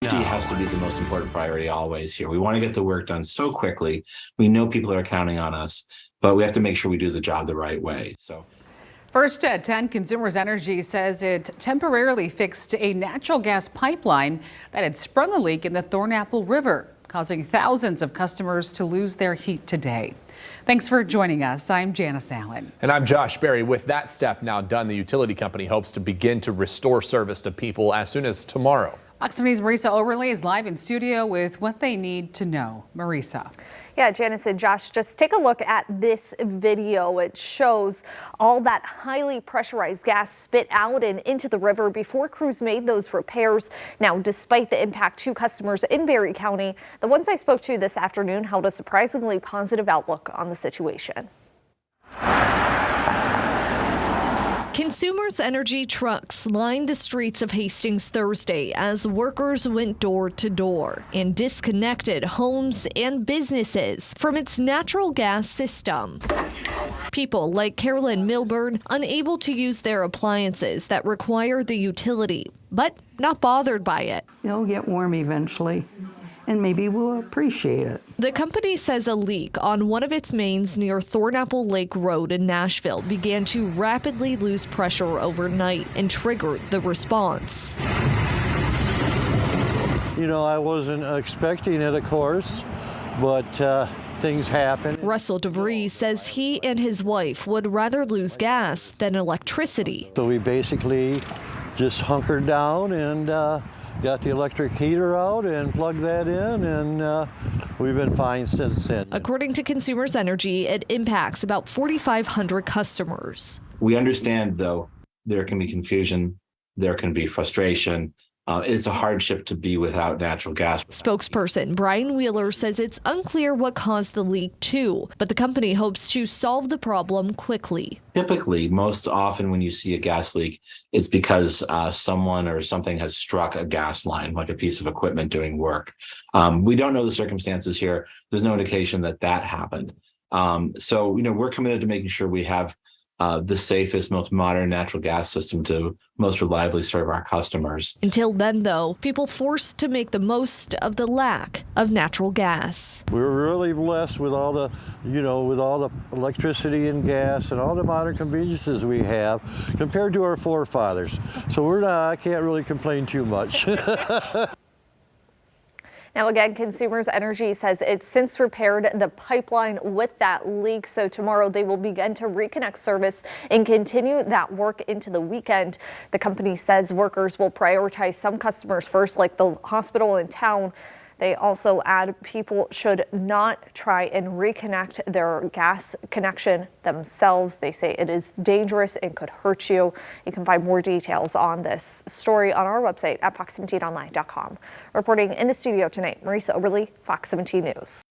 Safety has to be the most important priority always here. We want to get the work done so quickly. We know people are counting on us, but we have to make sure we do the job the right way. First at 10, Consumers Energy says it temporarily fixed a natural gas pipeline that had sprung a leak in the Thornapple River, causing thousands of customers to lose their heat today. Thanks for joining us. I'm Janice Allen. And I'm Josh Berry. With that step now done, the utility company hopes to begin to restore service to people as soon as tomorrow. Fox 17's Marisa Overley is live in studio with what they need to know. Marisa. Yeah, Janice and Josh, just take a look at this video. It shows all that highly pressurized gas spit out and into the river before crews made those repairs. Now, despite the impact to customers in Berry County, the ones I spoke to this afternoon held a surprisingly positive outlook on the situation. Consumers Energy trucks lined the streets of Hastings Thursday as workers went door to door and disconnected homes and businesses from its natural gas system. People like Carolyn Milburn unable to use their appliances that require the utility, but not bothered by it. It'll get warm eventually, and maybe we'll appreciate it. The company says a leak on one of its mains near Thornapple Lake Road in Nashville began to rapidly lose pressure overnight and triggered the response. You know, I wasn't expecting it, of course, but things happen. Russell DeVries says he and his wife would rather lose gas than electricity. So we basically just hunkered down and got the electric heater out and plugged that in, and we've been fine since then. According to Consumers Energy, it impacts about 4,500 customers. We understand, though, there can be confusion, there can be frustration. It's a hardship to be without natural gas. Spokesperson Brian Wheeler says it's unclear what caused the leak too, but the company hopes to solve the problem quickly. Typically, most often when you see a gas leak, it's because someone or something has struck a gas line, like a piece of equipment doing work. We don't know the circumstances here. There's no indication that that happened. So, we're committed to making sure we have the safest, most modern natural gas system to most reliably serve our customers. Until then, though, people forced to make the most of the lack of natural gas. We're really blessed with all the, with all the electricity and gas and all the modern conveniences we have compared to our forefathers. So I can't really complain too much. Now, again, Consumers Energy says it's since repaired the pipeline with that leak. So tomorrow they will begin to reconnect service and continue that work into the weekend. The company says workers will prioritize some customers first, like the hospital in town. They also add people should not try and reconnect their gas connection themselves. They say it is dangerous and could hurt you. You can find more details on this story on our website at fox17online.com. Reporting in the studio tonight, Marisa Overley, Fox 17 News.